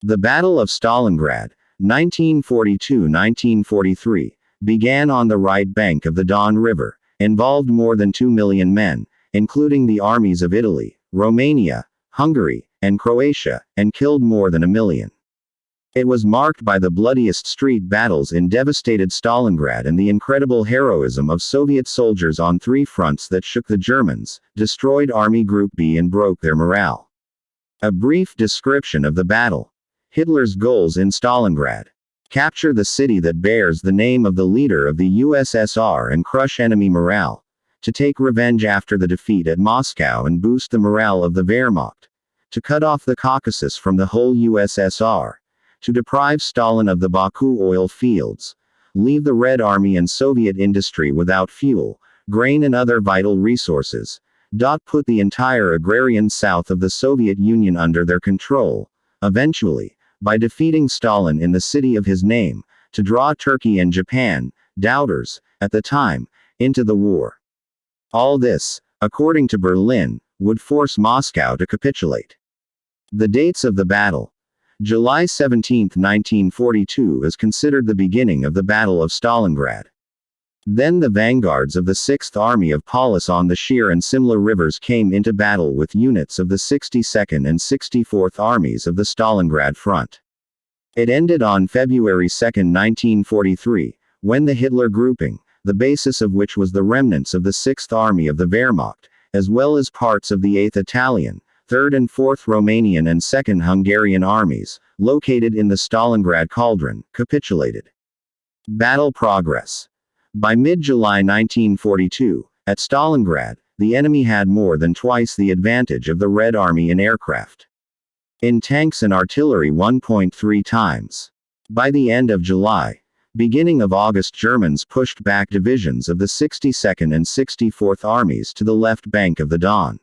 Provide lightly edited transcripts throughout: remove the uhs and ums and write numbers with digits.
The Battle of Stalingrad, 1942–1943, began on the right bank of the Don River, involved more than 2 million men, including the armies of Italy, Romania, Hungary, and Croatia, and killed more than 1 million. It was marked by the bloodiest street battles in devastated Stalingrad and the incredible heroism of Soviet soldiers on 3 fronts that shook the Germans, destroyed Army Group B and broke their morale. A brief description of the battle. Hitler's goals in Stalingrad. Capture the city that bears the name of the leader of the USSR and crush enemy morale. To take revenge after the defeat at Moscow and boost the morale of the Wehrmacht. To cut off the Caucasus from the whole USSR. To deprive Stalin of the Baku oil fields. Leave the Red Army and Soviet industry without fuel, grain and other vital resources. Put the entire agrarian south of the Soviet Union under their control. Eventually, by defeating Stalin in the city of his name, to draw Turkey and Japan, doubters, at the time, into the war. All this, according to Berlin, would force Moscow to capitulate. The dates of the battle. July 17, 1942 is considered the beginning of the Battle of Stalingrad. Then the vanguards of the 6th Army of Paulus on the Shir and Simla rivers came into battle with units of the 62nd and 64th Armies of the Stalingrad front. It ended on February 2, 1943, when the Hitler grouping, the basis of which was the remnants of the 6th Army of the Wehrmacht, as well as parts of the 8th Italian, 3rd and 4th Romanian and 2nd Hungarian armies, located in the Stalingrad cauldron, capitulated. Battle progress. By mid-July 1942, at Stalingrad, the enemy had more than twice the advantage of the Red Army in aircraft. In tanks and artillery 1.3 times. By the end of July, beginning of August, Germans pushed back divisions of the 62nd and 64th Armies to the left bank of the Don.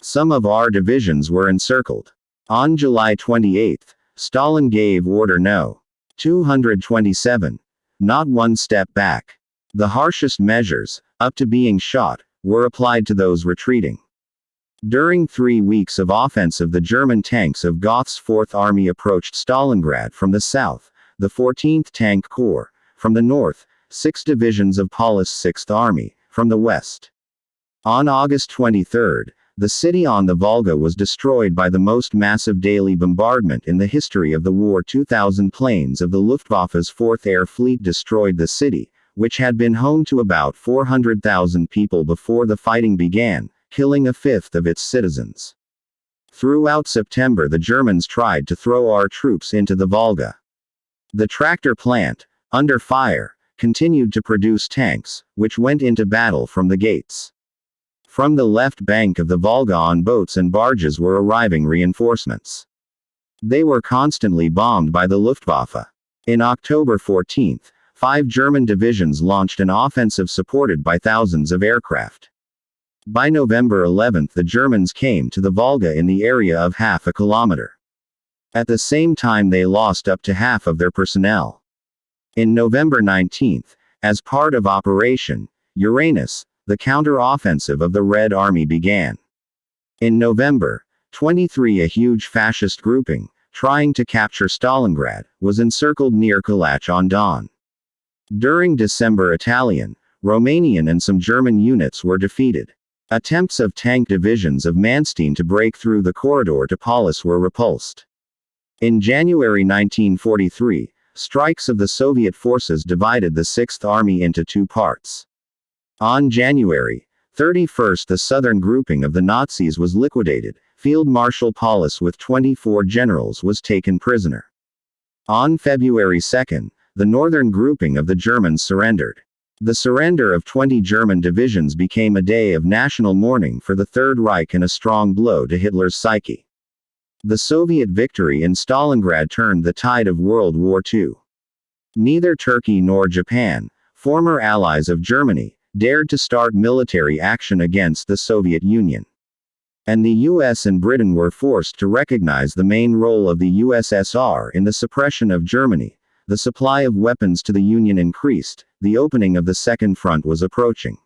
Some of our divisions were encircled. On July 28, Stalin gave Order No. 227. Not one step back. The harshest measures, up to being shot, were applied to those retreating. During 3 weeks of offensive, the German tanks of Goth's 4th Army approached Stalingrad from the south, the 14th Tank Corps, from the north, 6 divisions of Paulus' 6th Army, from the west. On August 23, the city on the Volga was destroyed by the most massive daily bombardment in the history of the war. 2,000 planes of the Luftwaffe's 4th Air Fleet destroyed the city, which had been home to about 400,000 people before the fighting began, killing 1/5 of its citizens. Throughout September, the Germans tried to throw our troops into the Volga. The tractor plant, under fire, continued to produce tanks, which went into battle from the gates. From the left bank of the Volga on boats and barges were arriving reinforcements. They were constantly bombed by the Luftwaffe. In October 14, 5 German divisions launched an offensive supported by thousands of aircraft. By November 11, the Germans came to the Volga in the area of half a kilometer. At the same time, they lost up to half of their personnel. In November 19, as part of Operation Uranus, the counter-offensive of the Red Army began. In November 23, a huge fascist grouping, trying to capture Stalingrad, was encircled near Kalach-on-Don. During December, Italian, Romanian and some German units were defeated. Attempts of tank divisions of Manstein to break through the corridor to Paulus were repulsed. In January 1943, strikes of the Soviet forces divided the 6th Army into 2 parts. On January 31, the southern grouping of the Nazis was liquidated. Field Marshal Paulus with 24 generals was taken prisoner. On February 2, the northern grouping of the Germans surrendered. The surrender of 20 German divisions became a day of national mourning for the Third Reich and a strong blow to Hitler's psyche. The Soviet victory in Stalingrad turned the tide of World War II. Neither Turkey nor Japan, former allies of Germany, dared to start military action against the Soviet Union. And the US and Britain were forced to recognize the main role of the USSR in the suppression of Germany. The supply of weapons to the Union increased, the opening of the Second Front was approaching.